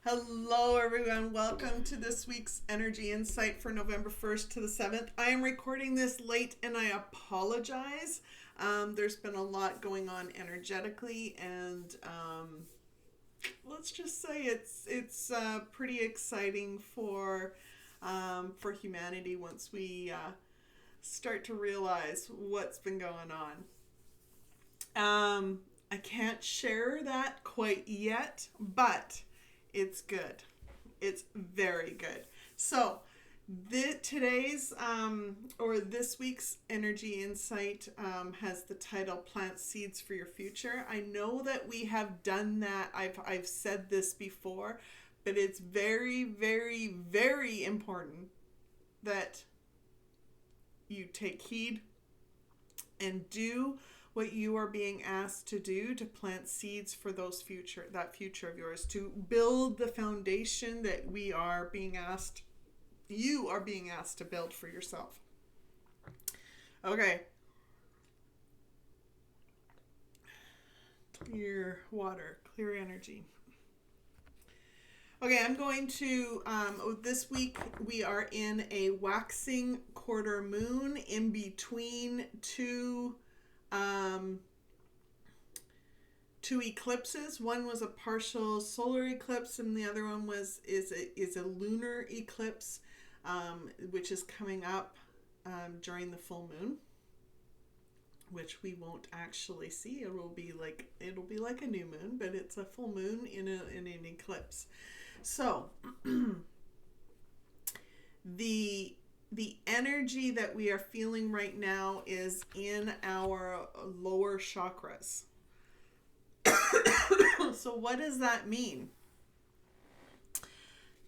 Hello, everyone. Welcome to this week's Energy Insight for November 1st to the 7th. I am recording this late and I apologize. There's been a lot going on energetically, and let's just say it's pretty exciting for humanity once we start to realize what's been going on. I can't share that quite yet, but it's good. It's very good. So, today's or this week's energy insight has the title "Plant Seeds for Your Future." I know that we have done that. I've said this before, but it's very, very, very important that you take heed and do what you are being asked to do to plant seeds for that future of yours, to build the foundation that you are being asked to build for yourself. Okay. Clear water, clear energy. Okay, I'm going to, this week we are in a waxing quarter moon in between two eclipses. One was a partial solar eclipse, and the other one is a lunar eclipse, which is coming up during the full moon, which we won't actually see. It'll be like a new moon, but it's a full moon in an eclipse. So the energy that we are feeling right now is in our lower chakras. So what does that mean?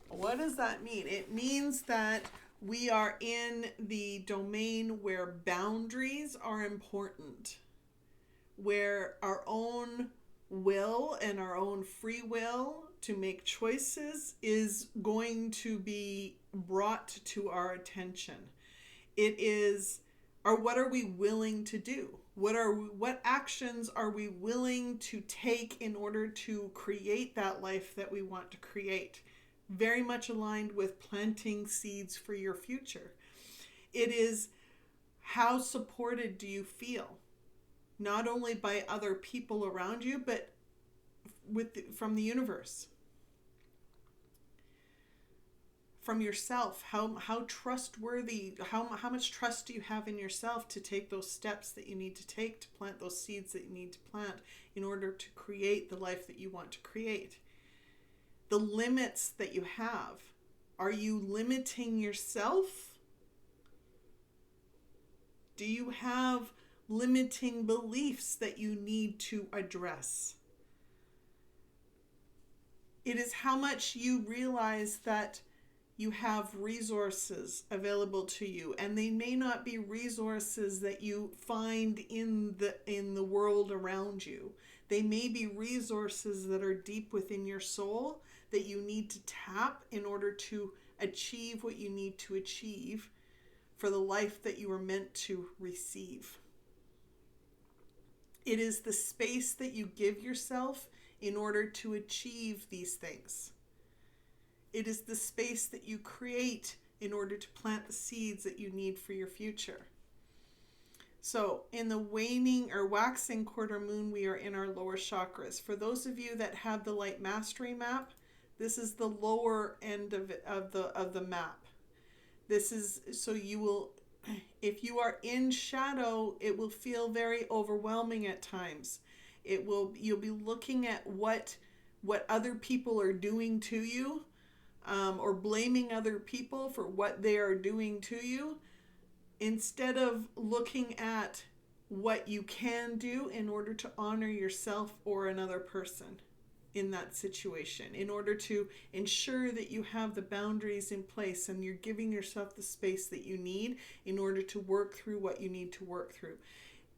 What does that mean? It means that we are in the domain where boundaries are important, where our own will and our own free will to make choices is going to be brought to our attention. It is, or what are we willing to do? What actions are we willing to take in order to create that life that we want to create? Very much aligned with planting seeds for your future. It is, how supported do you feel? Not only by other people around you, but from the universe. From yourself, how trustworthy, how much trust do you have in yourself to take those steps that you need to take to plant those seeds that you need to plant in order to create the life that you want to create? The limits that you have, are you limiting yourself? Do you have limiting beliefs that you need to address? It is how much you realize that you have resources available to you, and they may not be resources that you find in the world around you. They may be resources that are deep within your soul that you need to tap in order to achieve what you need to achieve for the life that you were meant to receive. It is the space that you give yourself in order to achieve these things. It is the space that you create in order to plant the seeds that you need for your future. So in the waning or waxing quarter moon, we are in our lower chakras. For those of you that have the light mastery map, this is the lower end of the map. This is, so you will, if you are in shadow, it will feel very overwhelming at times. You'll be looking at what other people are doing to you, or blaming other people for what they are doing to you, instead of looking at what you can do in order to honor yourself or another person in that situation, in order to ensure that you have the boundaries in place and you're giving yourself the space that you need in order to work through what you need to work through.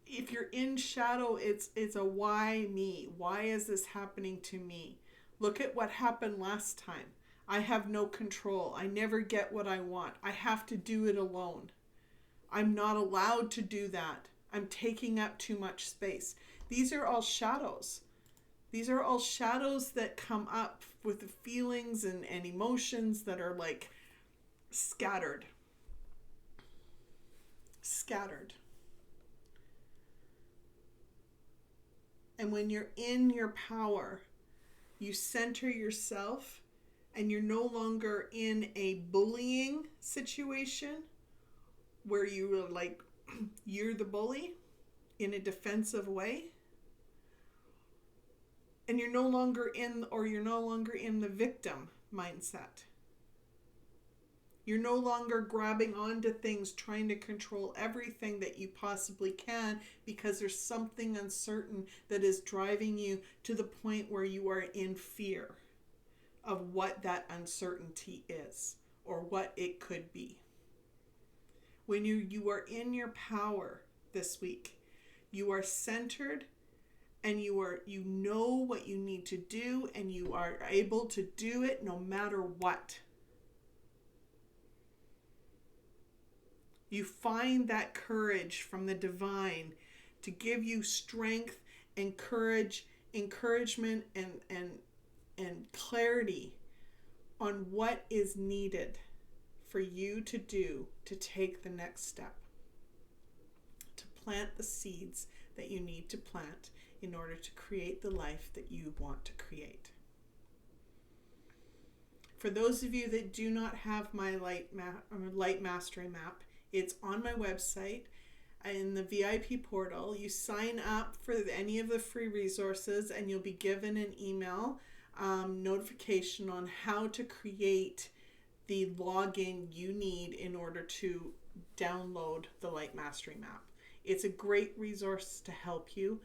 If you're in shadow, it's a why me? Why is this happening to me? Look at what happened last time. I have no control. I never get what I want. I have to do it alone. I'm not allowed to do that. I'm taking up too much space. These are all shadows. These are all shadows that come up with the feelings and emotions that are like scattered. Scattered. And when you're in your power, you center yourself and you're no longer in a bullying situation where you are like, you're the bully in a defensive way. And you're no longer in the victim mindset. You're no longer grabbing onto things, trying to control everything that you possibly can because there's something uncertain that is driving you to the point where you are in fear of what that uncertainty is or what it could be. When you are in your power this week, you are centered and you know what you need to do and you are able to do it no matter what. You find that courage from the divine to give you strength and courage, encouragement, and clarity on what is needed for you to do to take the next step, to plant the seeds that you need to plant in order to create the life that you want to create. For those of you that do not have my light mastery map, it's on my website in the VIP portal. You sign up for any of the free resources and you'll be given an email notification on how to create the login you need in order to download the Light Mastery Map. It's a great resource to help you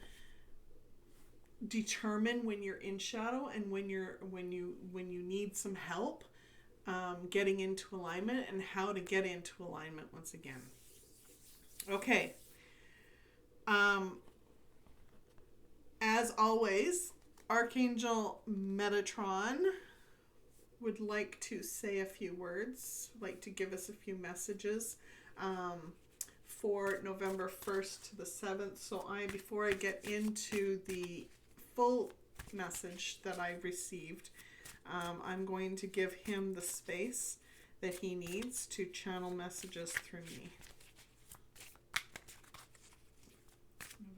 determine when you're in shadow and when you need some help getting into alignment and how to get into alignment once again. Okay. As always, Archangel Metatron would like to say a few words, like to give us a few messages for November 1st to the 7th. So before I get into the full message that I received, I'm going to give him the space that he needs to channel messages through me.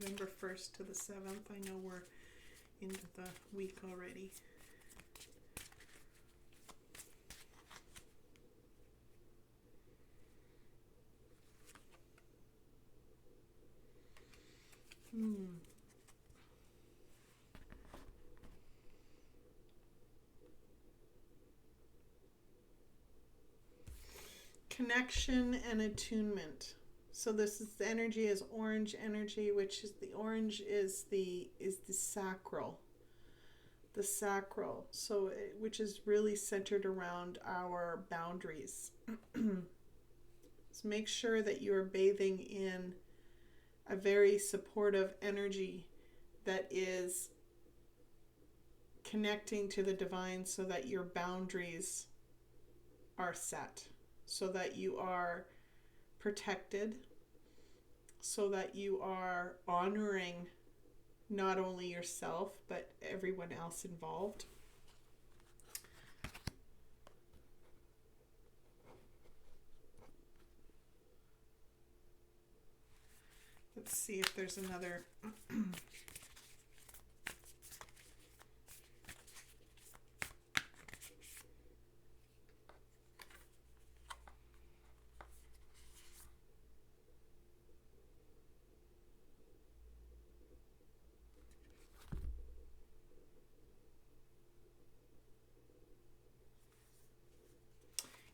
November 1st to the 7th. I know we're into the week already. Connection and attunement. So this is the energy is orange energy, which is the orange is the sacral. The sacral. So which is really centered around our boundaries. So make sure that you are bathing in a very supportive energy that is connecting to the divine so that your boundaries are set, so that you are protected, so that you are honoring not only yourself but everyone else involved. Let's see if there's another.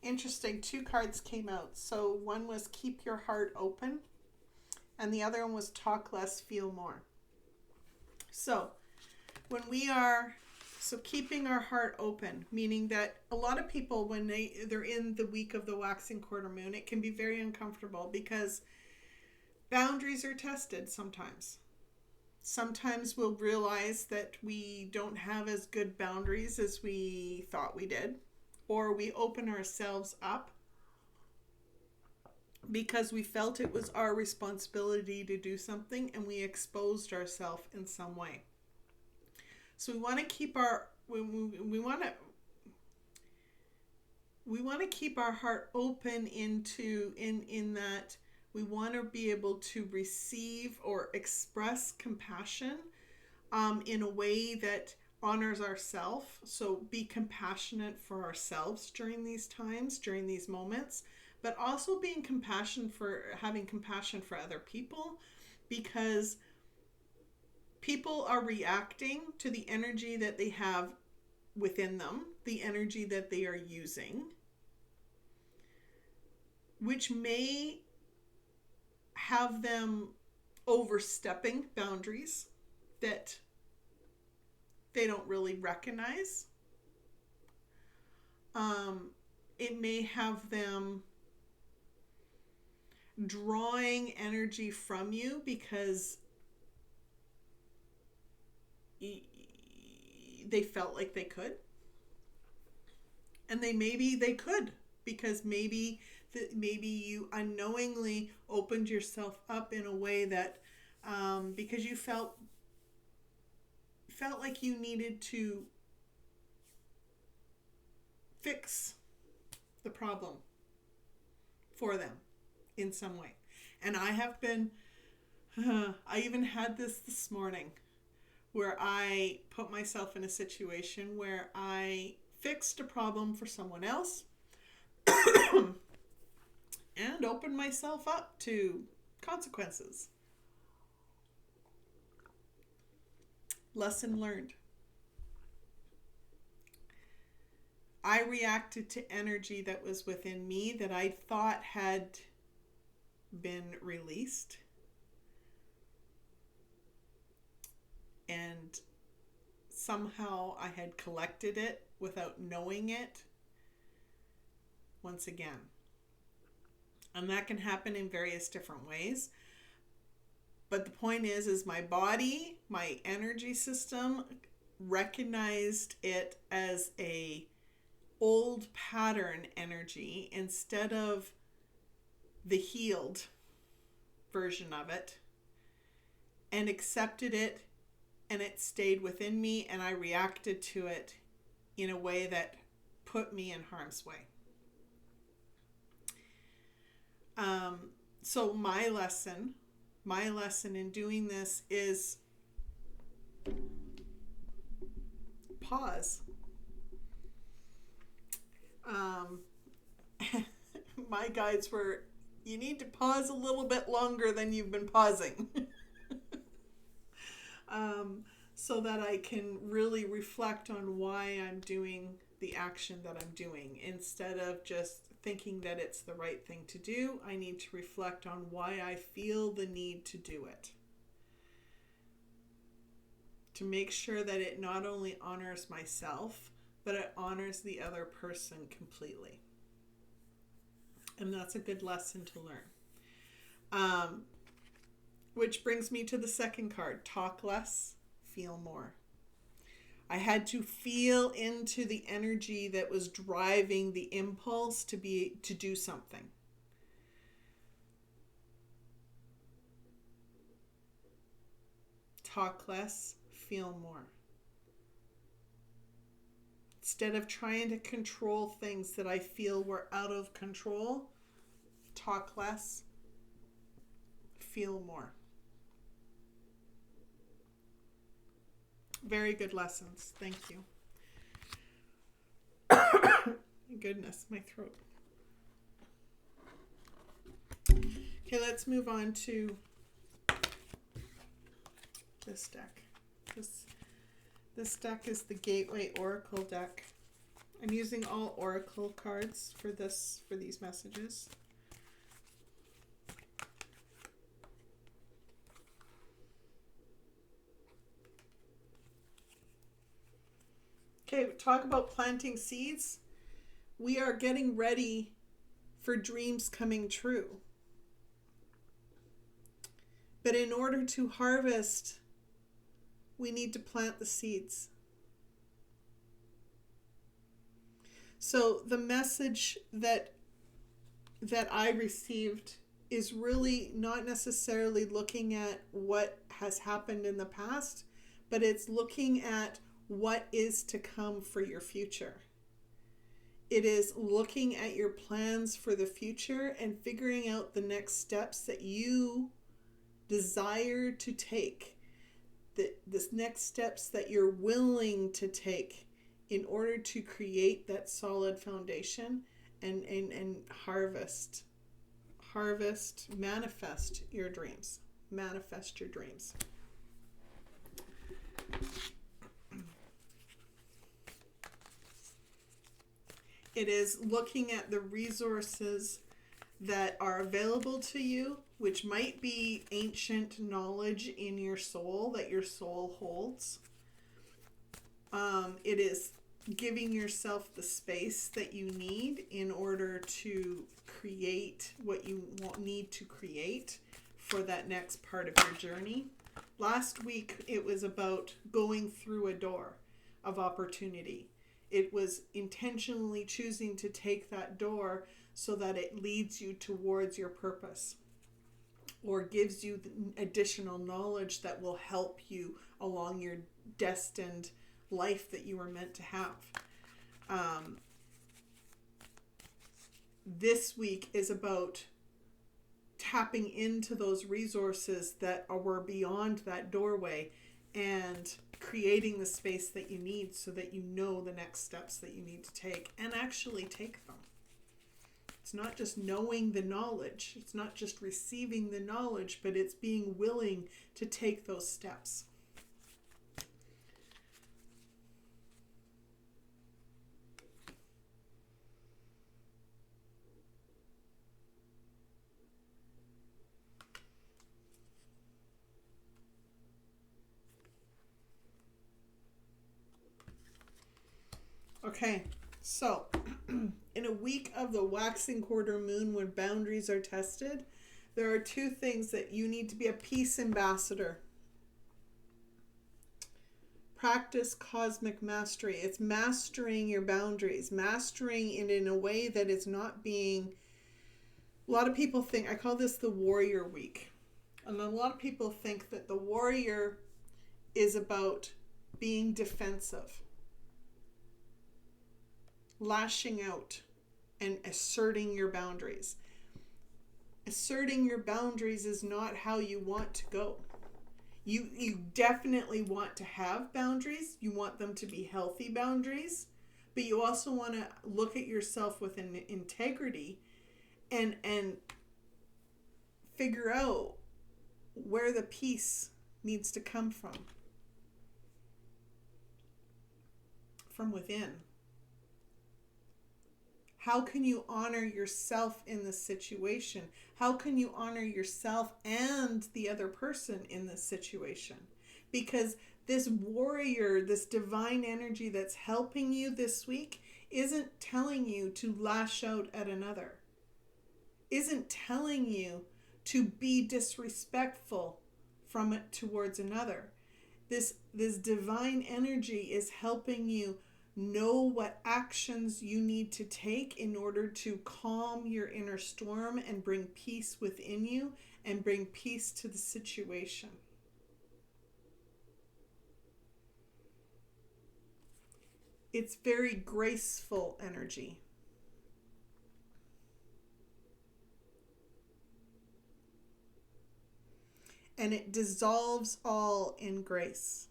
Interesting, 2 cards came out. So one was keep your heart open, and the other one was talk less, feel more. So when keeping our heart open, meaning that a lot of people, when they're in the week of the waxing quarter moon, it can be very uncomfortable because boundaries are tested sometimes. Sometimes we'll realize that we don't have as good boundaries as we thought we did, or we open ourselves up because we felt it was our responsibility to do something and we exposed ourselves in some way. So we want to keep our we want to keep our heart open in that we want to be able to receive or express compassion in a way that honors ourselves. So be compassionate for ourselves during these times, during these moments, but also having compassion for other people, because people are reacting to the energy that they have within them, the energy that they are using, which may have them overstepping boundaries that they don't really recognize. It may have them drawing energy from you because they felt like they could. And maybe they could, because maybe you unknowingly opened yourself up in a way that because you felt like you needed to fix the problem for them in some way. And I have been, I even had this morning where I put myself in a situation where I fixed a problem for someone else and opened myself up to consequences. Lesson learned. I reacted to energy that was within me that I thought had been released. And somehow I had collected it without knowing it once again. And that can happen in various different ways. But the point is my body, my energy system recognized it as a old pattern energy instead of the healed version of it, and accepted it, and it stayed within me, and I reacted to it in a way that put me in harm's way. So my lesson in doing this is pause. My guides were, you need to pause a little bit longer than you've been pausing. So that I can really reflect on why I'm doing the action that I'm doing. Instead of just thinking that it's the right thing to do, I need to reflect on why I feel the need to do it. To make sure that it not only honors myself, but it honors the other person completely. And that's a good lesson to learn. Which brings me to the second card, talk less, feel more. I had to feel into the energy that was driving the impulse to do something. Talk less, feel more. Instead of trying to control things that I feel were out of control, talk less, feel more. Very good lessons. Thank you. Goodness, my throat. Okay, let's move on to this deck. This deck is the Gateway Oracle deck. I'm using all Oracle cards for these messages. Okay, talk about planting seeds. We are getting ready for dreams coming true. But in order to harvest, we need to plant the seeds. So the message that I received is really not necessarily looking at what has happened in the past, but it's looking at what is to come for your future. It is looking at your plans for the future and figuring out the next steps that you desire to take. This next steps that you're willing to take in order to create that solid foundation and harvest, manifest your dreams. Manifest your dreams. It is looking at the resources that are available to you, which might be ancient knowledge in your soul that your soul holds. It is giving yourself the space that you need in order to create what you need to create for that next part of your journey. Last week, it was about going through a door of opportunity. It was intentionally choosing to take that door so that it leads you towards your purpose or gives you additional knowledge that will help you along your destined life that you were meant to have. This week is about tapping into those resources that were beyond that doorway and creating the space that you need so that you know the next steps that you need to take and actually take them. It's not just knowing the knowledge, it's not just receiving the knowledge, but it's being willing to take those steps. Okay, so in a week of the waxing quarter moon when boundaries are tested, there are two things that you need to be: a peace ambassador. Practice cosmic mastery. It's mastering your boundaries, mastering it in a way that is not being... A lot of people think, I call this the warrior week. And a lot of people think that the warrior is about being defensive, lashing out and asserting your boundaries. Asserting your boundaries is not how you want to go. You definitely want to have boundaries. You want them to be healthy boundaries, but you also want to look at yourself with an integrity and figure out where the peace needs to come from within. How can you honor yourself in this situation? How can you honor yourself and the other person in this situation? Because this warrior, this divine energy that's helping you this week isn't telling you to lash out at another. Isn't telling you to be disrespectful from it towards another. This divine energy is helping you know what actions you need to take in order to calm your inner storm and bring peace within you and bring peace to the situation. It's very graceful energy. And it dissolves all in grace.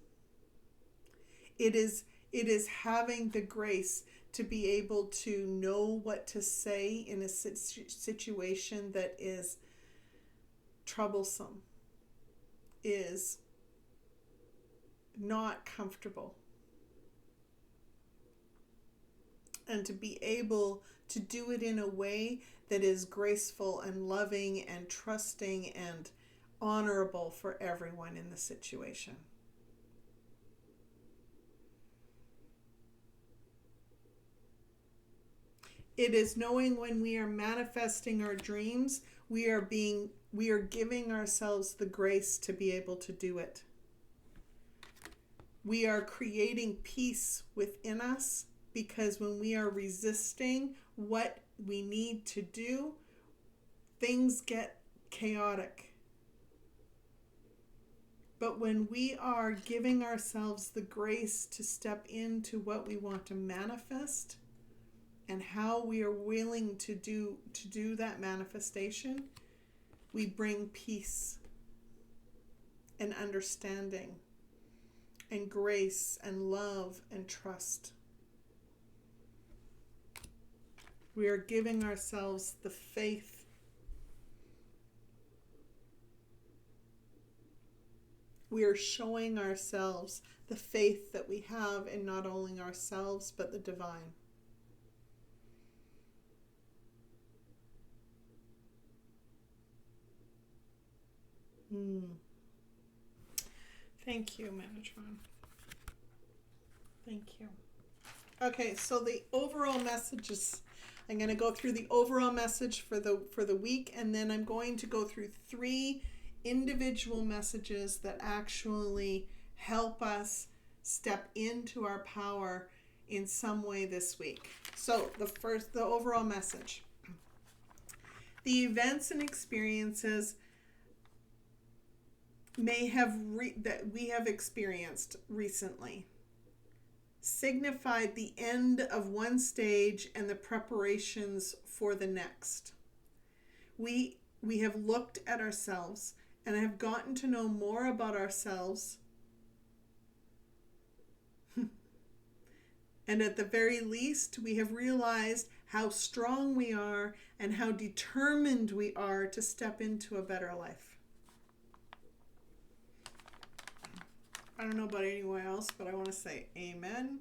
It is having the grace to be able to know what to say in a situation that is troublesome, is not comfortable. And to be able to do it in a way that is graceful and loving and trusting and honorable for everyone in the situation. It is knowing when we are manifesting our dreams, we are giving ourselves the grace to be able to do it. We are creating peace within us, because when we are resisting what we need to do, things get chaotic. But when we are giving ourselves the grace to step into what we want to manifest and how we are willing to do that manifestation, we bring peace and understanding and grace and love and trust. We are giving ourselves the faith. We are showing ourselves the faith that we have in not only ourselves, but the divine. Thank you, Metatron. Thank you. Okay, so the overall messages, I'm going to go through the overall message for the week, and then I'm going to go through 3 individual messages that actually help us step into our power in some way this week. So the overall message. The events and experiences that we have experienced recently signified the end of one stage and the preparations for the next. We have looked at ourselves and have gotten to know more about ourselves. And at the very least, we have realized how strong we are and how determined we are to step into a better life. I don't know about anyone else, but I want to say amen.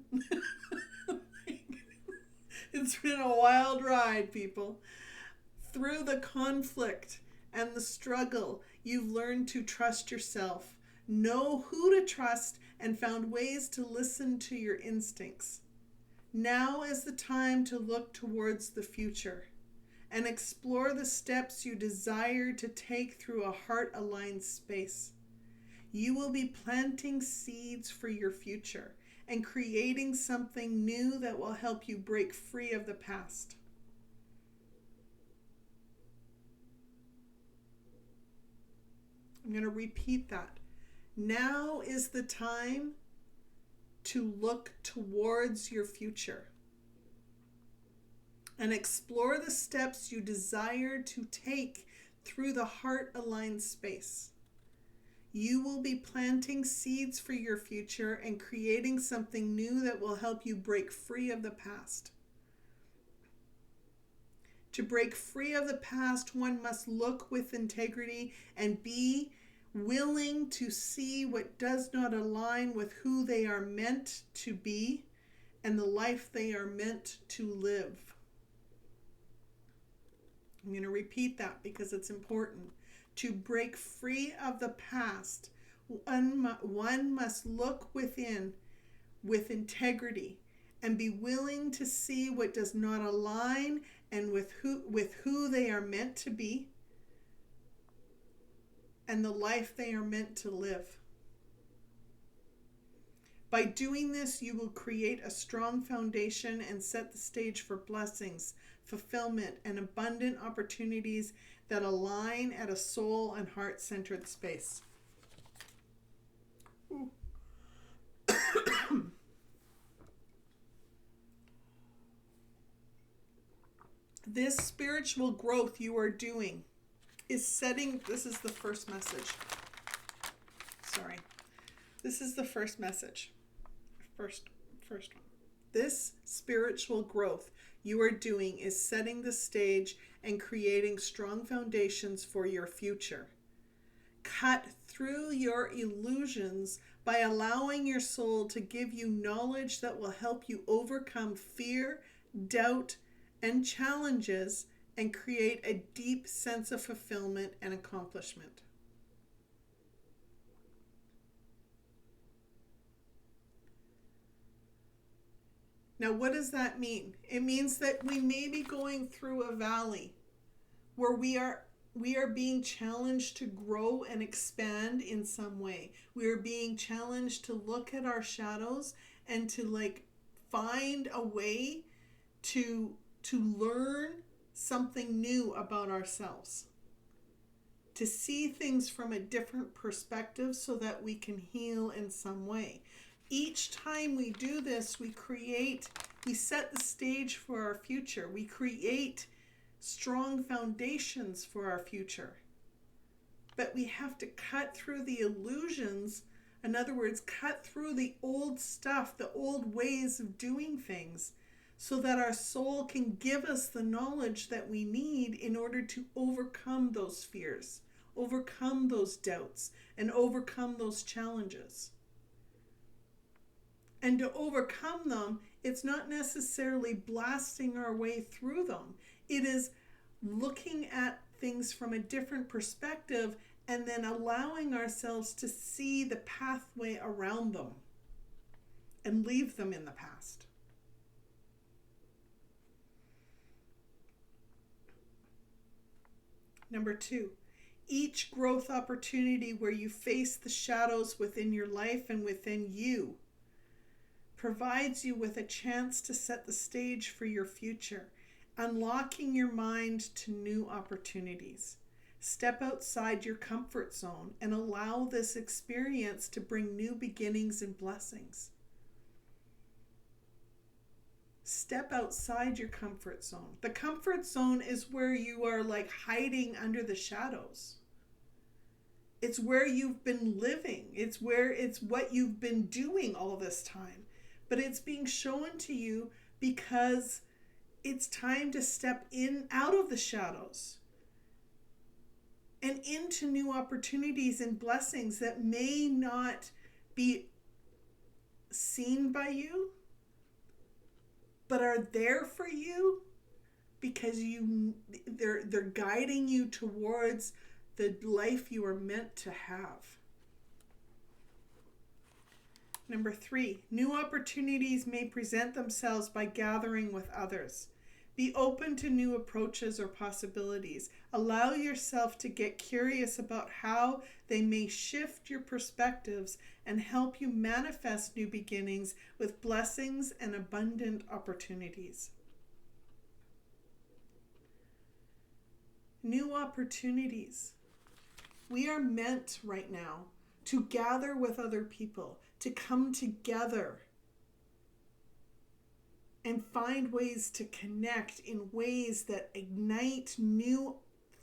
It's been a wild ride, people. Through the conflict and the struggle, you've learned to trust yourself, know who to trust, and found ways to listen to your instincts. Now is the time to look towards the future and explore the steps you desire to take through a heart-aligned space. You will be planting seeds for your future and creating something new that will help you break free of the past. I'm going to repeat that. Now is the time to look towards your future and explore the steps you desire to take through the heart-aligned space. You will be planting seeds for your future and creating something new that will help you break free of the past. To break free of the past, one must look with integrity and be willing to see what does not align with who they are meant to be and the life they are meant to live. I'm going to repeat that because it's important. To break free of the past, one must look within with integrity and be willing to see what does not align and with who they are meant to be and the life they are meant to live. By doing this, you will create a strong foundation and set the stage for blessings, fulfillment, and abundant opportunities that align at a soul and heart-centered space. This spiritual growth you are doing is setting, this is the first message. Sorry. This is the first message. First one. This spiritual growth you are doing is setting the stage and creating strong foundations for your future. Cut through your illusions by allowing your soul to give you knowledge that will help you overcome fear, doubt, and challenges and create a deep sense of fulfillment and accomplishment. Now, what does that mean? It means that we may be going through a valley where we are being challenged to grow and expand in some way. We are being challenged to look at our shadows and to find a way to learn something new about ourselves. to see things from a different perspective so that we can heal in some way. Each time we do this, we set the stage for our future. We create strong foundations for our future. But we have to cut through the illusions. In other words, cut through the old stuff, the old ways of doing things, so that our soul can give us the knowledge that we need in order to overcome those fears, overcome those doubts, and overcome those challenges. And to overcome them, it's not necessarily blasting our way through them. It is looking at things from a different perspective and then allowing ourselves to see the pathway around them and leave them in the past. Number 2, each growth opportunity where you face the shadows within your life and within you provides you with a chance to set the stage for your future, unlocking your mind to new opportunities. Step outside your comfort zone and allow this experience to bring new beginnings and blessings. Step outside your comfort zone. The comfort zone is where you are like hiding under the shadows. It's where you've been living. It's what you've been doing all this time. But it's being shown to you because it's time to step out of the shadows and into new opportunities and blessings that may not be seen by you, but are there for you because they're guiding you towards the life you are meant to have. Number 3, new opportunities may present themselves by gathering with others. Be open to new approaches or possibilities. Allow yourself to get curious about how they may shift your perspectives and help you manifest new beginnings with blessings and abundant opportunities. New opportunities. We are meant right now to gather with other people, to come together and find ways to connect in ways that ignite new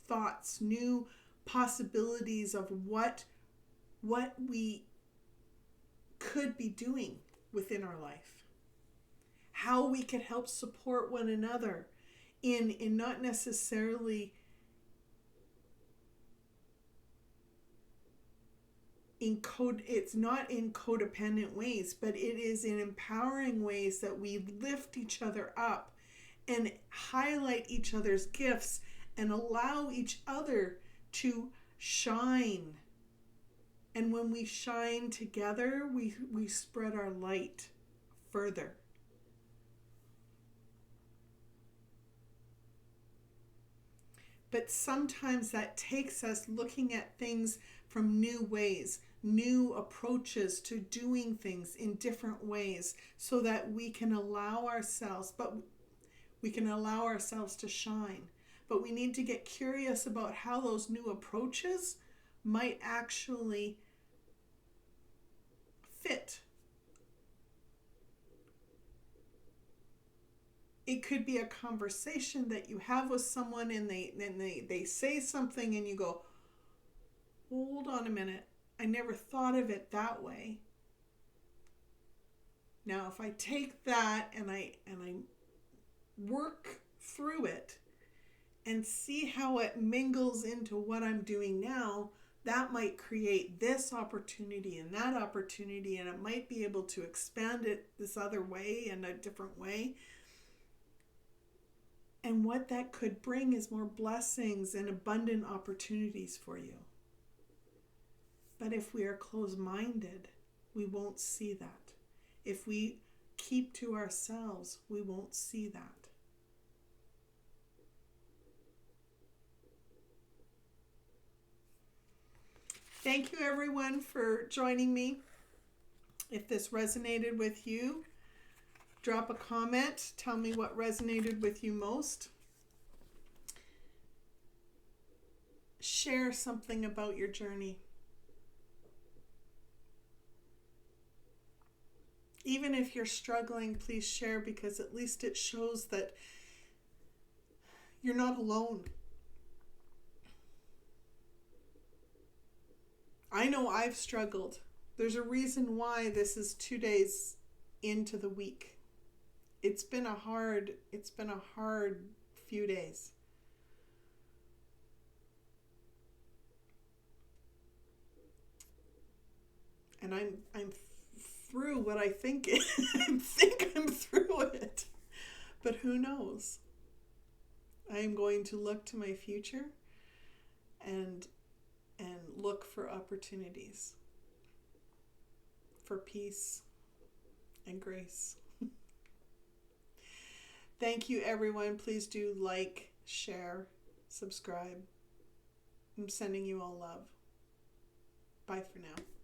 thoughts, new possibilities of what we could be doing within our life. How we could help support one another in not necessarily it's not in codependent ways, but it is in empowering ways that we lift each other up and highlight each other's gifts and allow each other to shine. And when we shine together, we spread our light further. But sometimes that takes us looking at things from new ways, new approaches to doing things in different ways, so that we can allow ourselves to shine. But we need to get curious about how those new approaches might actually fit. It could be a conversation that you have with someone and they say something and you go, hold on a minute, I never thought of it that way. Now, if I take that and I work through it and see how it mingles into what I'm doing now, that might create this opportunity and that opportunity, and it might be able to expand it this other way and a different way. And what that could bring is more blessings and abundant opportunities for you. But if we are closed-minded, we won't see that. If we keep to ourselves, we won't see that. Thank you, everyone, for joining me. If this resonated with you, drop a comment. Tell me what resonated with you most. share something about your journey. Even if you're struggling, please share, because at least it shows that you're not alone. I know I've struggled. There's a reason why this is 2 days into the week. It's been a hard few days. And I'm through what I think I think I'm through it. But who knows? I am going to look to my future and look for opportunities for peace and grace. Thank you, everyone. Please do like, share, subscribe. I'm sending you all love. Bye for now.